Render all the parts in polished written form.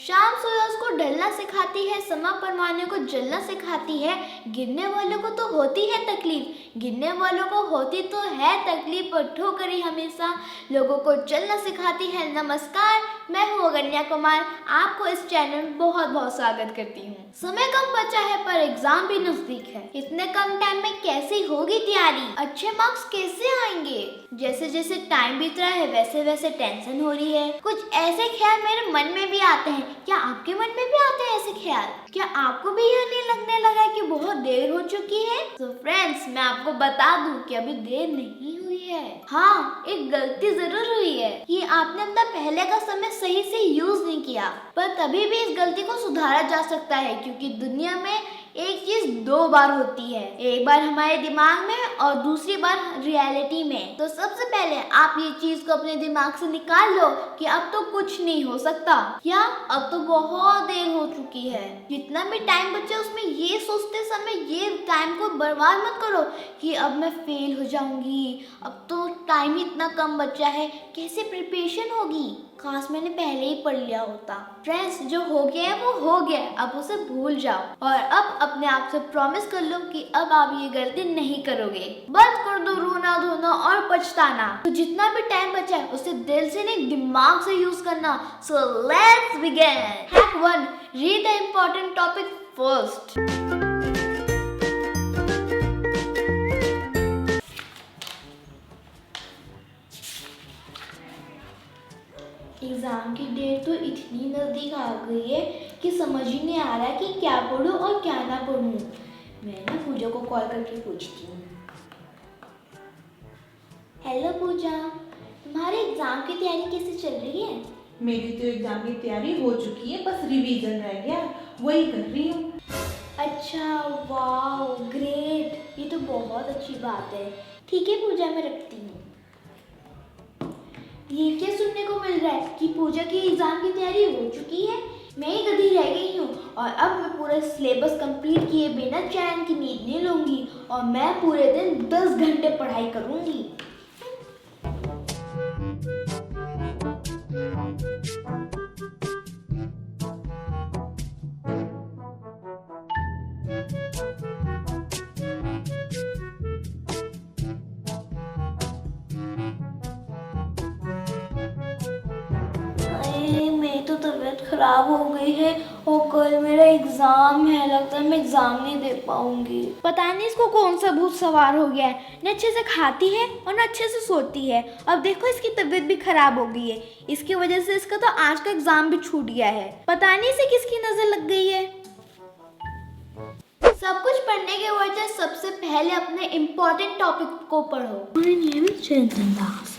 शाम सूरज को ढलना सिखाती है, समा परवाने को जलना सिखाती है। गिरने वालों को तो होती है तकलीफ, गिरने वालों को होती तो है तकलीफ, पर ठोकरी हमेशा लोगों को चलना सिखाती है। नमस्कार, मैं हूँ अगन्या कुमार, आपको इस चैनल में बहुत बहुत स्वागत करती हूँ। समय कम बचा है पर एग्जाम भी नजदीक है। इतने कम टाइम में कैसी होगी तैयारी, अच्छे मार्क्स कैसे आएंगे? जैसे जैसे टाइम बीत रहा है वैसे वैसे टेंशन हो रही है। कुछ ऐसे ख्याल मेरे मन में भी आते हैं। क्या आपके मन में भी आते हैं ऐसे ख्याल? क्या आपको भी यह नहीं लगने लगा कि बहुत देर हो चुकी है? तो फ्रेंड्स, मैं आपको बता दूं कि अभी देर नहीं हुई है। हाँ, एक गलती जरूर हुई है कि आपने अपना पहले का समय सही से यूज नहीं किया, पर कभी भी इस गलती को सुधारा जा सकता है, क्योंकि दुनिया में एक चीज दो बार होती है, एक बार हमारे दिमाग में और दूसरी बार रियलिटी में। तो सबसे पहले आप ये चीज को अपने दिमाग से निकाल लो कि अब तो कुछ नहीं हो सकता, या अब तो बहुत देर हो चुकी है। जितना भी टाइम बचे उसमें ये सोचते समय ये टाइम को बर्बाद मत करो कि अब मैं फेल हो जाऊंगी, अब तो टाइम ही इतना कम बचा है, कैसे प्रिपरेशन होगी, काश मैंने पहले ही पढ़ लिया होता। फ्रेंड्स, जो हो गया है वो हो गया, अब उसे भूल जाओ और अब अपने आप से प्रॉमिस कर लो कि अब आप ये गलती नहीं करोगे। बंद कर दो रोना धोना और पछताना। तो जितना भी टाइम बचा है उसे दिल से नहीं दिमाग से यूज करना। So let's begin. Hack 1, read the important topic first. Exam की डेट तो इतनी नज़दीक आ गई है कि समझ ही नहीं आ रहा कि क्या पढूं और क्या ना पढूं। मैं ना पूजा को कॉल करके पूछती हूँ। हेलो पूजा, तुम्हारे एग्ज़ाम की तैयारी कैसे चल रही है? मेरी तो एग्जाम की तैयारी हो चुकी है, बस रिवीजन रह गया, वही कर रही हूँ। अच्छा, वाह ग्रेट, ये तो बहुत अच्छी बात है। ठीक है पूजा, मैं रखती हूँ। ये क्या सुनने को मिल रहा है कि पूजा की एग्जाम की तैयारी हो चुकी है? मैं ही गधी रह गई हूँ और अब मैं पूरा सिलेबस कंप्लीट किए बिना चैन की नींद नहीं लूंगी और मैं पूरे दिन 10 घंटे पढ़ाई करूंगी। मेरी तो तबीयत खराब हो गई है और कल मेरा एग्जाम है, लगता है मैं एग्जाम नहीं दे पाऊंगी। पता नहीं इसको कौन सा भूत सवार हो गया है, न अच्छे से खाती है और न अच्छे से सोती है। अब देखो इसकी तबीयत भी खराब हो गई है, इसकी वजह से इसका तो आज का एग्जाम भी छूट गया है। पता नहीं इसे किसकी नजर लग गई है। सब कुछ पढ़ने के वजह सबसे पहले अपने इम्पोर्टेंट टॉपिक को पढ़ो। My name is Chandan Das.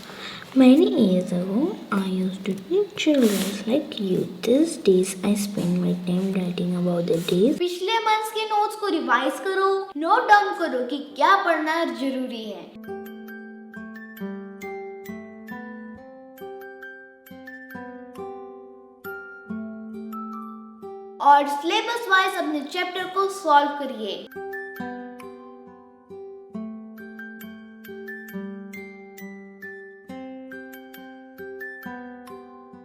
Many years ago, I used to teach children like you. These days, I spend my time writing about the days. पिछले मंथ्स के नोट्स को रिवाइज करो, नोट डाउन करो कि क्या पढ़ना जरूरी है। और सिलेबस वाइज अपने चैप्टर को सॉल्व करिए।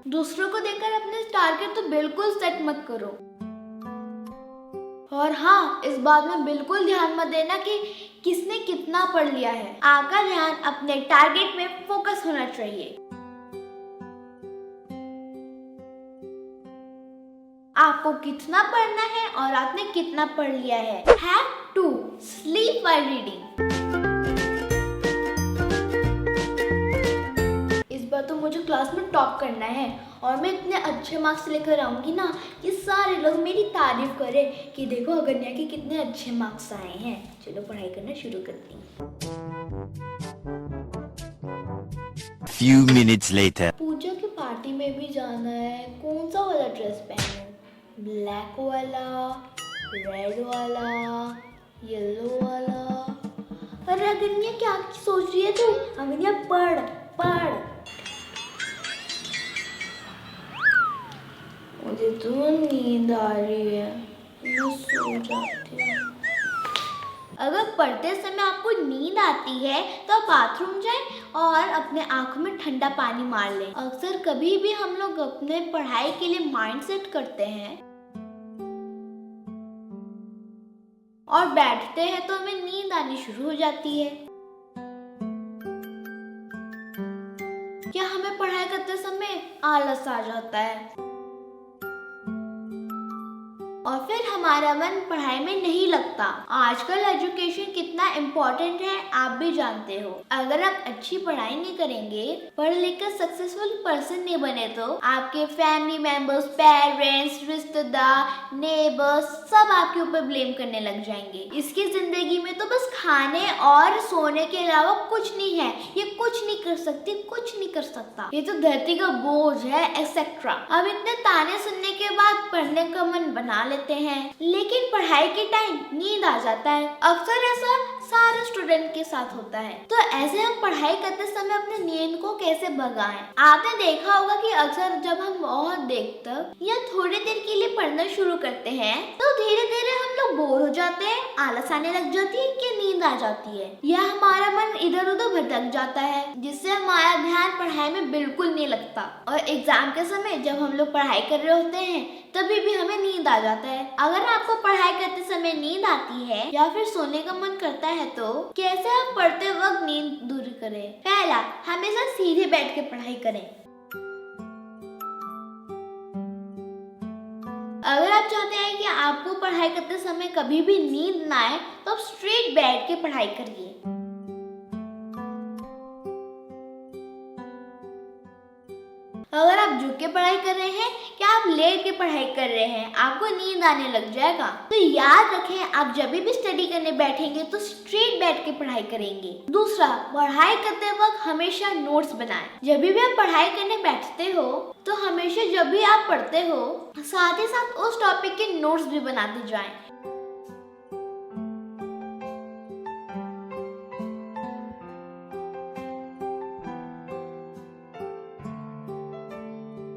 दूसरों को देखकर अपने टारगेट तो बिल्कुल सेट मत करो। और हाँ, इस बात में बिल्कुल ध्यान मत देना कि किसने कितना पढ़ लिया है। आपका ध्यान अपने टारगेट में फोकस होना चाहिए। आपको कितना पढ़ना है और आपने कितना पढ़ लिया है। Hack 2, sleep while reading. इस बार तो मुझे क्लास में टॉप करना है और मैं इतने अच्छे मार्क्स लेकर आऊंगी ना कि सारे लोग मेरी तारीफ करें कि देखो अगन्या के कितने अच्छे मार्क्स आए हैं। चलो पढ़ाई करना शुरू करती हूँ। Few minutes later. पूजा की पार्टी में भी जाना है, कौन सा वाला ड्रेस पहनूं? ब्लैक वाला, रेड वाला, येलो वाला? अरे अगन्या, क्या सोच रही है तू? अगन्या पढ़ पढ़। मुझे तो नींद आ रही है, मैं सो जाती हूँ। अगर पढ़ते समय आपको नींद आती है तो आप बाथरूम जाएं और अपने आंखों में ठंडा पानी मार लें। अक्सर कभी भी हम लोग अपने पढ़ाई के लिए माइंड सेट करते हैं और बैठते हैं तो हमें नींद आनी शुरू हो जाती है। क्या हमें पढ़ाई करते समय आलस आ जाता है और फिर हमारा मन पढ़ाई में नहीं लगता। आजकल एजुकेशन कितना इम्पोर्टेंट है आप भी जानते हो। अगर आप अच्छी पढ़ाई नहीं करेंगे, पढ़ लिख कर सक्सेसफुल पर्सन नहीं बने तो आपके फैमिली मेंबर्स, पेरेंट्स, रिश्तेदार, नेबर्स सब आपके ऊपर ब्लेम करने लग जाएंगे। इसकी जिंदगी में तो बस खाने और सोने के अलावा कुछ नहीं है। ये कुछ नहीं कर सकती, कुछ नहीं कर सकता, ये तो धरती का बोझ है, एक्सेट्रा। अब इतने ताने सुनने के बाद पढ़ने का मन बना लेते हैं, लेकिन पढ़ाई के टाइम नींद आ जाता है। अक्सर ऐसा सारे स्टूडेंट के साथ होता है। तो ऐसे हम पढ़ाई करते समय अपने नींद को कैसे भगाएं? आपने देखा होगा कि अक्सर जब हम बहुत देर तक या थोड़ी देर के लिए पढ़ना शुरू करते हैं तो धीरे धीरे हम लोग बोर हो जाते हैं, आलस आने लग जाती है कि नींद आ जाती है या हमारा मन इधर उधर भटक जाता है, जिससे हमारा ध्यान पढ़ाई में बिल्कुल नहीं लगता। और एग्जाम के समय जब हम लोग पढ़ाई कर रहे होते हैं तभी भी हमें नींद आ जाता है। अगर आपको पढ़ाई करते समय नींद आती है या फिर सोने का मन करता है तो कैसे आप पढ़ते वक्त नींद दूर करें? पहला, हमेशा सीधे बैठ के पढ़ाई करें। अगर आप चाहते हैं कि आपको पढ़ाई करते समय कभी भी नींद ना आए तो आप स्ट्रेट बैठ के पढ़ाई करिए। अगर आप झुक के पढ़ाई कर रहे हैं क्या आप लेट के पढ़ाई कर रहे हैं, आपको नींद आने लग जाएगा। तो याद रखें, आप जब भी स्टडी करने बैठेंगे तो स्ट्रेट बैठ के पढ़ाई करेंगे। दूसरा, पढ़ाई करते वक्त हमेशा नोट्स बनाएं। जब भी आप पढ़ाई करने बैठते हो तो हमेशा जब भी आप पढ़ते हो साथ ही साथ उस टॉपिक के नोट्स भी बनाते जाएं।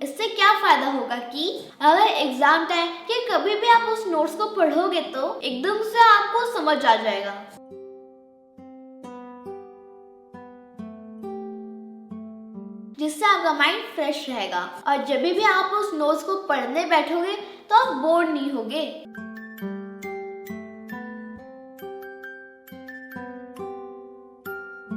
इससे क्या फायदा होगा कि अगर एग्जाम टाइम के कभी भी आप उस नोट्स को पढ़ोगे तो एकदम से आपको समझ आ जाएगा। जिससे आपका माइंड फ्रेश रहेगा और जब भी आप उस नोट्स को पढ़ने बैठोगे तो आप बोर नहीं होगे।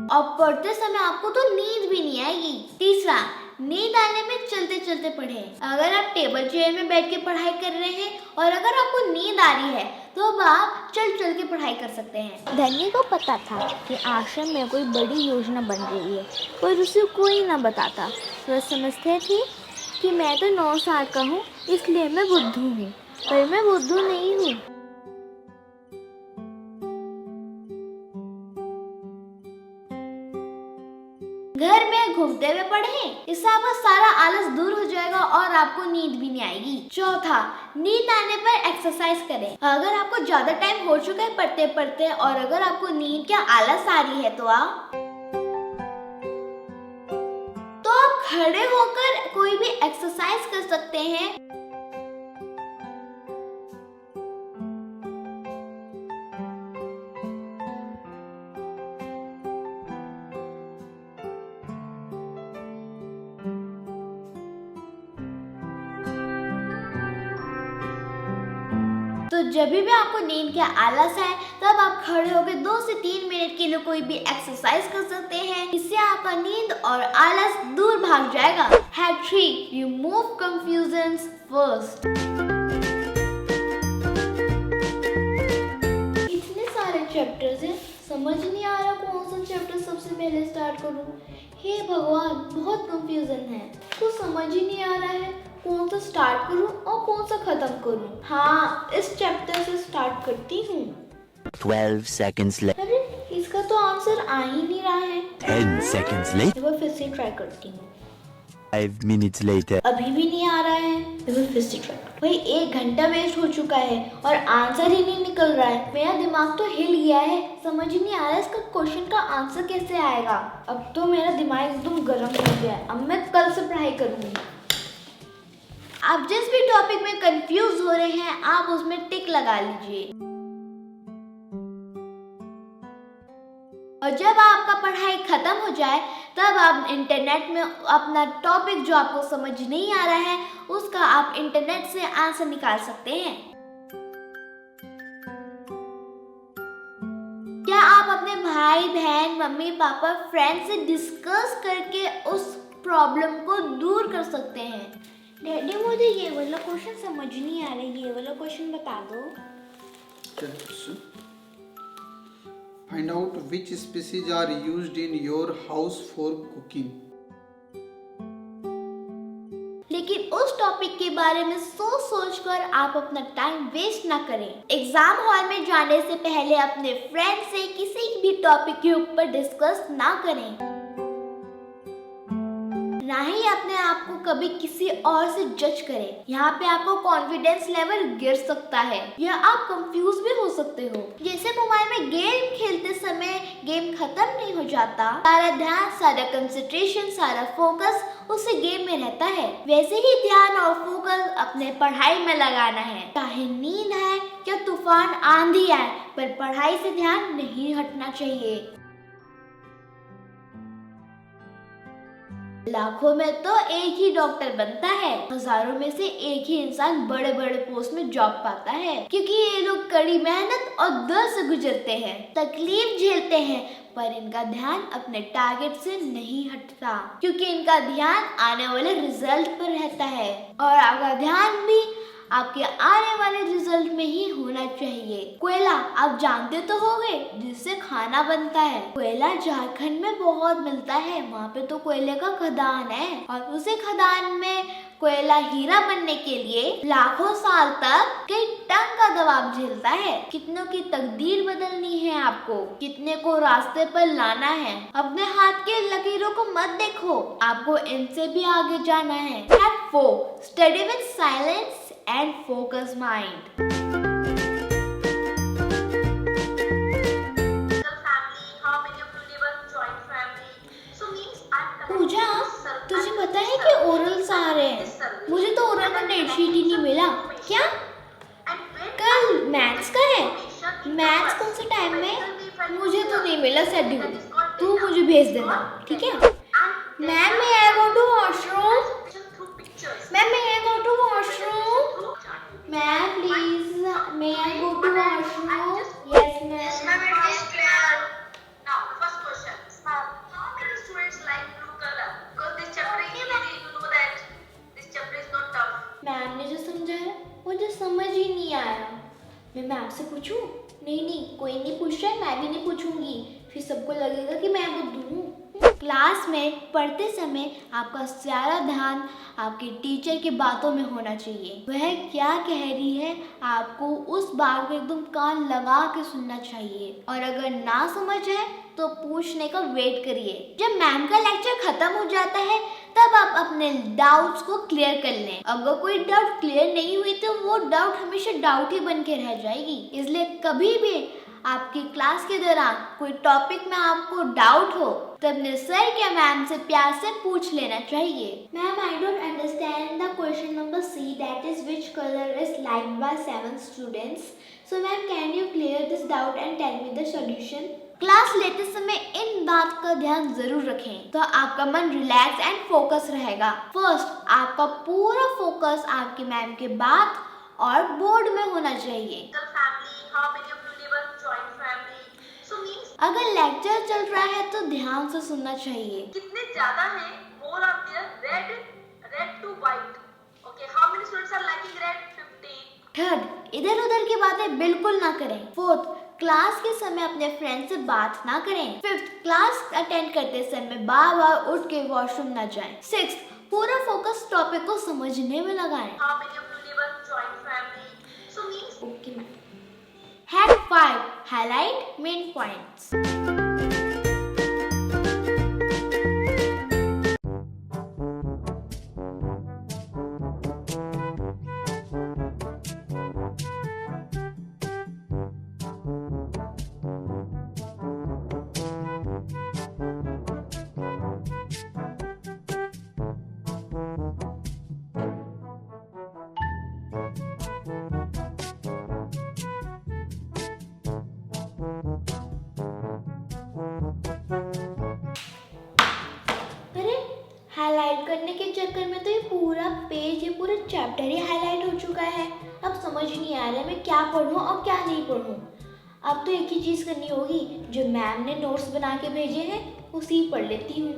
और पढ़ते समय आपको तो नींद भी नहीं आएगी। तीसरा, नींद आने में चलते चलते पढ़ें। अगर आप टेबल चेयर में बैठ के पढ़ाई कर रहे हैं और अगर आपको नींद आ रही है तो अब आप चल चल के पढ़ाई कर सकते हैं। धनी को पता था कि आश्रम में कोई बड़ी योजना बन रही है, पर उसे कोई ना बताता। वह समझते थे कि मैं तो 9 साल का हूँ इसलिए मैं बुद्धू हूँ, पर मैं बुद्धू नहीं हूँ। घर में घूमते हुए पढ़ें, इससे आपका सारा आलस दूर हो जाएगा और आपको नींद भी नहीं आएगी। चौथा, नींद आने पर एक्सरसाइज करें। अगर आपको ज्यादा टाइम हो चुका है पढ़ते पढ़ते और अगर आपको नींद क्या आलस आ रही है तो आप खड़े होकर कोई भी एक्सरसाइज कर सकते हैं। तो जब भी आपको नींद के आलस है तब आप खड़े होकर 2 से 3 मिनट के लिए कोई भी एक्सरसाइज कर सकते हैं। इससे आपका नींद और आलस दूर भाग जाएगा। Hack 3, remove confusions first. इतने सारे चैप्टर्स हैं, समझ नहीं आ रहा कौन सा चैप्टर सबसे पहले स्टार्ट करूं। हे भगवान, बहुत कंफ्यूजन है, कुछ समझ ही नहीं आ रहा है कौन सा स्टार्ट करूं और कौन सा खत्म करूं। हाँ, इस चैप्टर से स्टार्ट करती हूँ। 12 seconds later. अरे इसका तो आंसर आ ही नहीं रहा है। 10 seconds later. एक बार फिर से ट्राई करती हूँ। 5 minutes later. अभी भी नहीं आ रहा है। एक बार फिर से ट्राई। भाई 1 घंटा वेस्ट हो चुका है और आंसर ही नहीं निकल रहा है। मेरा दिमाग तो हिल गया है, समझ ही नहीं आ रहा है इसका क्वेश्चन का आंसर कैसे आएगा। अब तो मेरा दिमाग एकदम गर्म हो गया है। अब मैं कल से पढ़ाई करूंगी। आप जिस भी टॉपिक में कंफ्यूज हो रहे हैं आप उसमें टिक लगा लीजिए। और जब आपका पढ़ाई खत्म हो जाए तब आप इंटरनेट में अपना टॉपिक जो आपको समझ नहीं आ रहा है उसका आप इंटरनेट से आंसर निकाल सकते हैं। क्या आप अपने भाई बहन मम्मी पापा फ्रेंड से डिस्कस करके उस प्रॉब्लम को दूर कर सकते हैं? डैडी मुझे ये वाला क्वेश्चन समझ नहीं आ रहा, ये वाला क्वेश्चन बता दो। Find out which species are used in your house for cooking. लेकिन उस टॉपिक के बारे में सोच कर आप अपना टाइम वेस्ट ना करें। एग्जाम हॉल में जाने से पहले अपने फ्रेंड से किसी भी टॉपिक के ऊपर डिस्कस ना करें, ना ही अपने आप को कभी किसी और से जज करें। यहाँ पे आपको कॉन्फिडेंस लेवल गिर सकता है या आप कंफ्यूज भी हो सकते हो। जैसे मोबाइल में गेम खेलते समय गेम खत्म नहीं हो जाता, सारा ध्यान, सारा कंसंट्रेशन, सारा फोकस उसे गेम में रहता है, वैसे ही ध्यान और फोकस अपने पढ़ाई में लगाना है। चाहे नींद है या तूफान आंधी आए, पर पढ़ाई से ध्यान नहीं हटना चाहिए। लाखों में तो एक ही डॉक्टर बनता है, हजारों में से एक ही इंसान बड़े बड़े पोस्ट में जॉब पाता है, क्योंकि ये लोग कड़ी मेहनत और दर्द से गुजरते हैं, तकलीफ झेलते हैं, पर इनका ध्यान अपने टारगेट से नहीं हटता, क्योंकि इनका ध्यान आने वाले रिजल्ट पर रहता है और आपका ध्यान भी आपके आने वाले रिजल्ट में ही होना चाहिए। कोयला आप जानते तो होंगे, जिससे खाना बनता है। कोयला झारखंड में बहुत मिलता है, वहाँ पे तो कोयले का खदान है और उसी खदान में कोयला हीरा बनने के लिए लाखों साल तक कई टन का दबाव झेलता है। कितनों की तकदीर बदलनी है आपको, कितने को रास्ते पर लाना है। अपने हाथ के लकीरों को मत देखो, आपको इनसे भी आगे जाना है। Fact 4. Study with silence and focused mind. पूजा, तुझे पता है कि ओरल्स आ रहे हैं? मुझे तो ओरल का डेट शीट ही नहीं मिला। क्या कल मैथ्स का है? मैथ्स कौन से टाइम में? मुझे तो नहीं मिला शेड्यूल, तू मुझे भेज देना, ठीक है? Ma'am may I go to washroom? Ma'am may I go to washroom? Ma'am please may I go to washroom? Yes ma'am. Ma'am ने जो समझाया मुझे समझ ही नहीं आया। मैं मैम से पूछूं? नहीं, कोई नहीं पूछ रहा है, मैं भी नहीं पूछूंगी, फिर सबको लगेगा कि मैं बुद्धू हूँ। क्लास में पढ़ते समय आपका सारा ध्यान आपके टीचर की बातों में होना चाहिए। वह क्या कह रही है आपको उस बात को एकदम कान लगा के सुनना चाहिए, और अगर ना समझ आए तो पूछने का वेट करिए। जब मैम का लेक्चर खत्म हो जाता है तब आप अपने डाउट्स को क्लियर कर लें। अगर कोई डाउट क्लियर नहीं हुई तो वो डाउट हमेशा डाउट ही बन के रह जाएगी। इसलिए कभी भी आपकी क्लास के दौरान कोई टॉपिक में आपको डाउट हो तो अपने सर या मैम से प्यार से पूछ लेना चाहिए। Ma'am, I don't understand the question number C, that is which colour is liked by 7 students. So ma'am, can you clear this doubt and tell me the solution? Class लेते समय इन बात का ध्यान जरूर रखें तो आपका मन रिलैक्स एंड फोकस रहेगा। फर्स्ट, आपका पूरा फोकस आपकी मैम के बात और बोर्ड में होना चाहिए। अगर लेक्चर चल रहा है तो ध्यान से सुनना चाहिए। कितने ज्यादा हैं? More are there, red to white. Okay, how many students are liking red? 15। Third, इधर उधर की बातें बिल्कुल ना करें। फोर्थ, क्लास के समय अपने फ्रेंड से बात ना करें। फिफ्थ, क्लास अटेंड करते समय बार बार उठ के वॉशरूम ना जाएं। सिक्स्थ, पूरा फोकस टॉपिक को समझने में लगाएं। How many of you live in joint family? So means okay ma'am. Hack 5, highlight main points. समझ नहीं आ रहा है मैं क्या पढ़ूं और क्या नहीं पढ़ूं। अब तो एक ही चीज़ करनी होगी, जो मैम ने नोट्स बना के भेजे हैं उसी पढ़ लेती हूँ।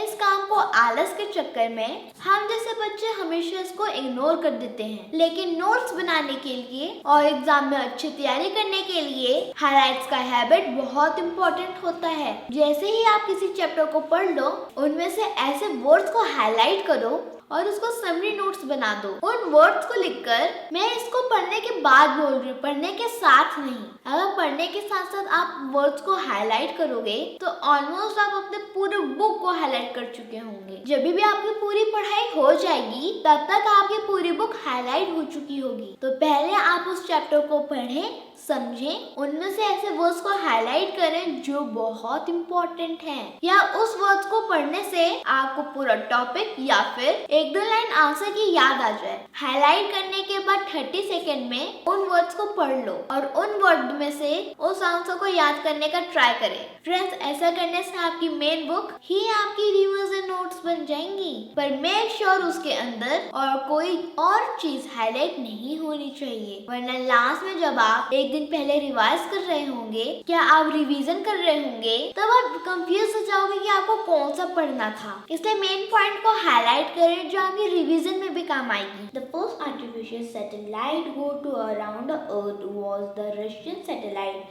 इस काम को आलस के चक्कर में हम जैसे बच्चे हमेशा इसको इग्नोर कर देते हैं, लेकिन नोट्स बनाने के लिए और एग्जाम में अच्छी तैयारी करने के लिए हाइलाइट्स का हैबिट बहुत इम्पोर्टेंट होता है। जैसे ही आप किसी चैप्टर को पढ़ लो, उनमें से ऐसे वर्ड्स को हाईलाइट करो और उसको समरी नोट्स बना दो। उन वर्ड्स को लिखकर, मैं इसको पढ़ने के बाद बोल रही हूँ, पढ़ने के साथ नहीं। अगर पढ़ने के साथ साथ आप वर्ड्स को हाईलाइट करोगे तो ऑलमोस्ट आप अपने पूरे बुक को हाईलाइट कर चुके होंगे। जब भी आपकी पूरी पढ़ाई हो जाएगी तब तक आपकी पूरी बुक हाईलाइट हो चुकी होगी। तो पहले आप उस चैप्टर को पढ़ें, समझें, उनमें से ऐसे वर्ड्स को हाईलाइट करें जो बहुत इम्पोर्टेंट हैं, या उस वर्ड्स को पढ़ने से आपको पूरा टॉपिक या फिर एक दो लाइन आंसर की याद आ जाए। हाईलाइट करने के बाद 30 सेकेंड में उन वर्ड्स को पढ़ लो और उन वर्ड में से उस आंसर को याद करने का ट्राई करें। फ्रेंड्स, ऐसा करने से आपकी मेन बुक ही आपकी रिवीजन नोट्स बन जाएंगी, पर मेक श्योर उसके अंदर और कोई और चीज हाईलाइट नहीं होनी चाहिए, वरना लास्ट में जब आप एक दिन पहले रिवाइज कर रहे होंगे, क्या आप रिवीजन कर रहे होंगे, तब आप कंफ्यूज हो जाओगे कि आपको कौन सा पढ़ना था। इसलिए मेन पॉइंट को हाईलाइट करें जो आपकी रिवीजन में भी काम आएगी। The first artificial satellite go to around the earth was the Russian satellite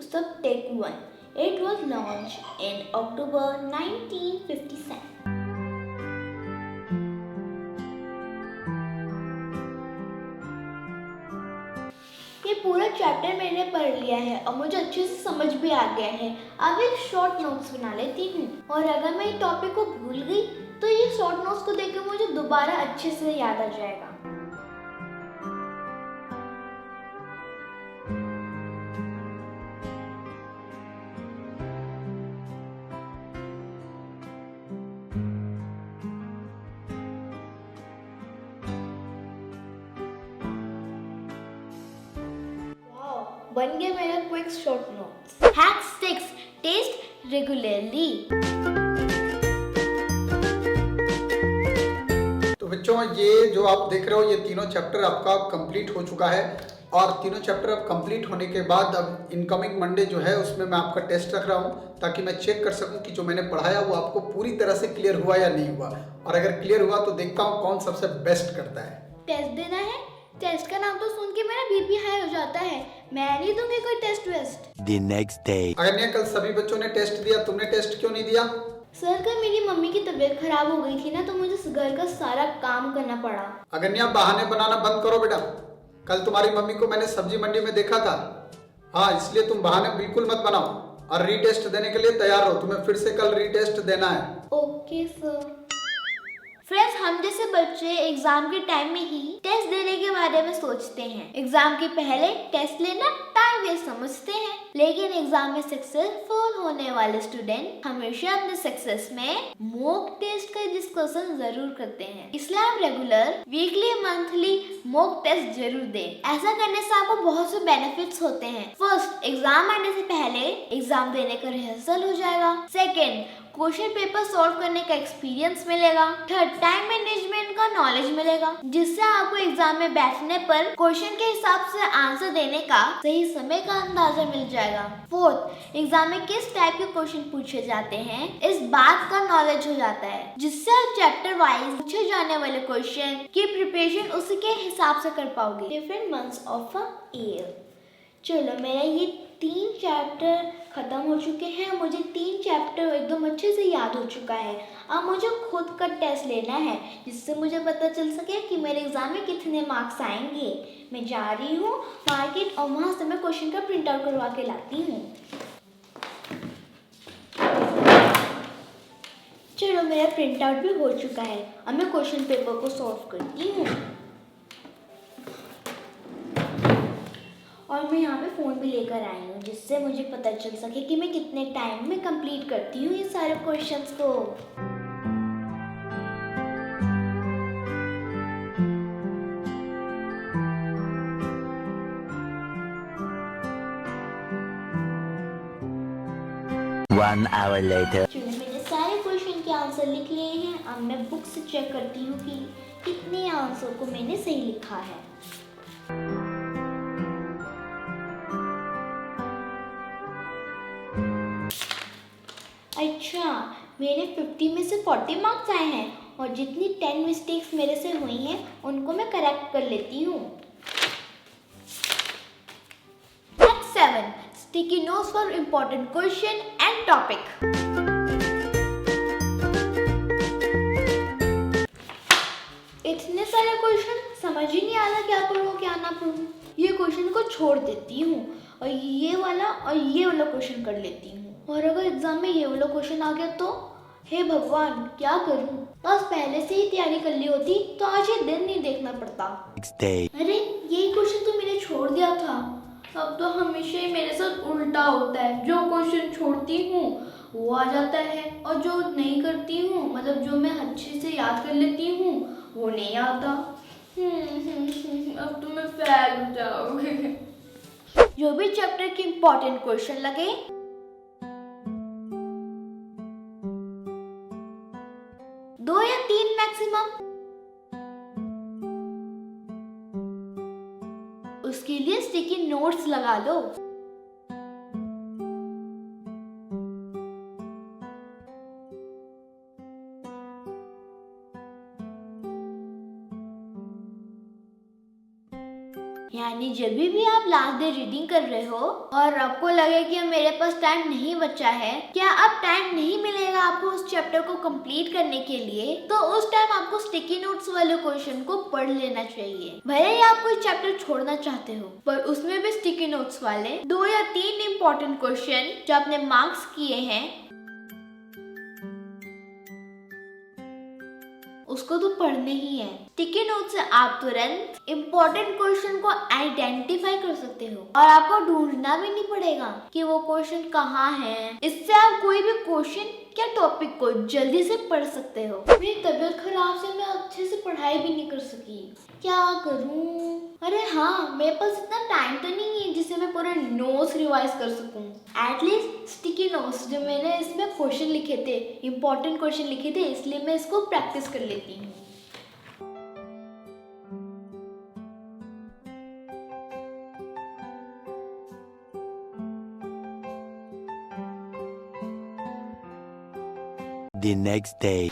Sputnik 1. It was launched in October 1957. ये पूरा चैप्टर मैंने पढ़ लिया है और मुझे अच्छे से समझ भी आ गया है। अब एक शॉर्ट नोट्स बना लेती हूँ, और अगर मैं इस टॉपिक को भूल गई तो ये शॉर्ट नोट्स को देखकर मुझे दोबारा अच्छे से याद आ जाएगा। बन गया मेरा quick short notes. Hack 6, test regularly. तो बच्चों, ये जो आप देख रहे हो, ये तीनों चैप्टर आपका कंप्लीट हो चुका है, और तीनों चैप्टर अब कंप्लीट होने के बाद अब इनकमिंग मंडे जो है उसमें मैं आपका टेस्ट रख रहा हूँ, ताकि मैं चेक कर सकूँ कि जो मैंने पढ़ाया वो आपको पूरी तरह से क्लियर हुआ या नहीं हुआ। और अगर क्लियर हुआ तो देखता हूँ कौन सबसे बेस्ट करता है। टेस्ट देना है? टेस्ट का नाम तो सुन के मेरा बीपी हाई हो जाता है। मैं नहीं दूंगी कोई टेस्ट वेस्ट। The next day. अगन्या, कल सभी बच्चों ने टेस्ट दिया, तुमने टेस्ट क्यों नहीं दिया? सर, कल मेरी मम्मी की तबीयत खराब हो गई थी ना, तो मुझे घर का सारा काम करना पड़ा। अगन्या, बहाने बनाना बंद करो बेटा। कल तुम्हारी मम्मी को मैंने सब्जी मंडी में देखा था। हाँ, इसलिए तुम बहाने बिल्कुल मत बनाओ और रीटेस्ट देने के लिए तैयार हो। तुम्हें फिर से कल रीटेस्ट देना है। Okay sir. फ्रेंड्स, हम जैसे बच्चे एग्जाम के टाइम में ही टेस्ट देने के बारे में सोचते हैं। एग्जाम के पहले टेस्ट लेना टाइम वेस्ट समझते हैं, लेकिन एग्जाम में सक्सेसफुल होने वाले स्टूडेंट हमेशा अपने सक्सेस में मॉक टेस्ट का डिस्कशन जरूर करते हैं। इसलिए आप regular weekly monthly mock test जरूर दें। ऐसा करने से आपको बहुत से बेनिफिट्स होते हैं। फर्स्ट, एग्जाम आने से पहले एग्जाम देने का रिहर्सल हो जाएगा। सेकेंड, क्वेश्चन पेपर सॉल्व करने का एक्सपीरियंस मिलेगा। थर्ड, टाइम मैनेजमेंट का नॉलेज मिलेगा, जिससे आपको एग्जाम में बैठने पर क्वेश्चन के हिसाब से आंसर देने का सही समय का अंदाजा मिल जाएगा। फोर्थ, एग्जाम में किस टाइप के क्वेश्चन पूछे जाते हैं इस बात का नॉलेज हो जाता है, जिससे आप चैप्टर वाइज पूछे जाने वाले क्वेश्चन की प्रिपरेशन उसी के हिसाब से कर पाओगे। Different months of a year. चलो, मेरा ये 3 चैप्टर खत्म हो चुके हैं। मुझे 3 चैप्टर एकदम अच्छे से याद हो चुका है। अब मुझे खुद का टेस्ट लेना है, जिससे मुझे पता चल सके कि मेरे एग्जाम में कितने मार्क्स आएंगे। मैं जा रही हूँ मार्केट और वहाँ से मैं क्वेश्चन का प्रिंट आउट करवा के लाती हूँ। चलो, मेरा प्रिंट आउट भी हो चुका है। अब मैं क्वेश्चन पेपर को सॉल्व करती हूँ, और मैं यहाँ पे फ़ोन भी लेकर आई हूँ, जिससे मुझे पता चल सके कि मैं कितने टाइम में कंप्लीट करती हूँ ये सारे क्वेश्चंस को। One hour later. चलो, मैंने सारे क्वेश्चन के आंसर लिख लिए हैं। अब मैं बुक से चेक करती हूँ कि कितने आंसर को मैंने सही लिखा है। अच्छा, मेरे 50 में से 40 मार्क्स आए हैं और जितनी 10 मिस्टेक्स मेरे से हुई हैं उनको मैं करेक्ट कर लेती हूँ। Next 7. Sticky notes for important question and topic. इतने सारे क्वेश्चन समझ ही नहीं आ रहा क्या पढ़ूं क्या ना पढ़ूं। ये क्वेश्चन को छोड़ देती हूँ और ये वाला क्वेश्चन कर लेती हूँ। और अगर एग्जाम में ये वाला क्वेश्चन आ गया तो हे भगवान क्या करूं। बस पहले से ही तैयारी कर ली होती तो आज ये दिन नहीं देखना पड़ता। Next day. अरे यही क्वेश्चन तो मैंने छोड़ दिया था। अब तो हमेशा ही मेरे साथ उल्टा होता है, जो क्वेश्चन छोड़ती हूँ वो आ जाता है और जो नहीं करती हूँ, मतलब जो मैं अच्छे से याद कर लेती हूँ वो नहीं आता। अब तो मैं फेल हो जाऊंगी। जो भी चैप्टर के इम्पोर्टेंट क्वेश्चन लगे 2 या 3 मैक्सिमम, उसके लिए स्टिकी नोट्स लगा लो। यानी जब भी आप लास्ट डे रीडिंग कर रहे हो और आपको लगे कि मेरे पास टाइम नहीं बचा है, क्या अब टाइम नहीं मिलेगा आपको उस चैप्टर को कंप्लीट करने के लिए, तो उस टाइम आपको स्टिकी नोट्स वाले क्वेश्चन को पढ़ लेना चाहिए। भले ही आप कोई चैप्टर छोड़ना चाहते हो पर उसमें भी स्टिकी नोट्स वाले 2 या 3 इम्पोर्टेंट क्वेश्चन जो आपने मार्क्स किए हैं उसको तो पढ़ने ही है। स्टिकी नोट से आप तुरंत इम्पोर्टेंट क्वेश्चन को आइडेंटिफाई कर सकते हो और आपको ढूंढना भी नहीं पड़ेगा कि वो क्वेश्चन कहाँ है। इससे आप कोई भी क्वेश्चन या टॉपिक को जल्दी से पढ़ सकते हो। मेरी तबीयत खराब से मैं अच्छे से पढ़ाई भी नहीं कर सकी, क्या करूं? अरे हाँ, मेरे पास इतना टाइम तो नहीं है जिससे मैं पूरे नोट्स रिवाइज कर सकूं। एटलीस्ट स्टिकी नोट्स जो मैंने इसमें क्वेश्चन लिखे थे, इम्पोर्टेंट क्वेश्चन लिखे थे, इसलिए मैं इसको प्रैक्टिस कर लेती हूँ। The next day.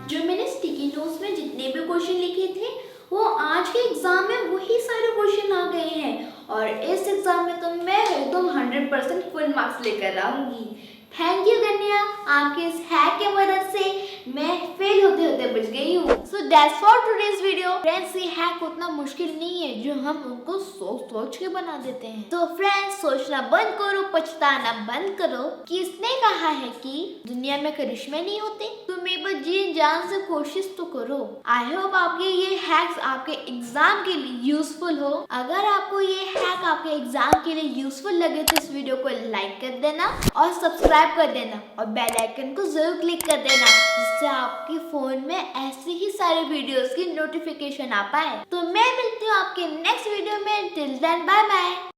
जो मैंने स्टिकी नोट्स में जितने भी क्वेश्चन लिखे थे वो आज के एग्जाम में वही सारे क्वेश्चन आ गए हैं और इस एग्जाम में तो मैं एकदम 100% फुल मार्क्स लेकर आऊंगी। थैंक यू कन्या, आपके इस हैक की मदद से मैं फेल होते होते बच गई हूँ। So that's for today's video. Friends, ये हैक उतना मुश्किल नहीं है जो हम उनको सोच सोच के बना देते हैं। तो फ्रेंड्स, सोचना बंद करो, पछताना बंद करो। किसने कहा है कि दुनिया में करिश्मे नहीं होते? तुम एक बार जी जान से कोशिश तो करो। आई होप आपके ये हैक्स आपके एग्जाम के लिए यूजफुल हो। अगर आपको ये हैक आपके एग्जाम के लिए यूजफुल लगे तो इस वीडियो को लाइक कर देना और सब्सक्राइब कर देना और बेल आइकन को जरूर क्लिक कर देना, जिससे आपके फोन में ऐसे ही सारे वीडियोस की नोटिफिकेशन आ पाए। तो मैं मिलती हूँ आपके नेक्स्ट वीडियो में। Till then bye bye.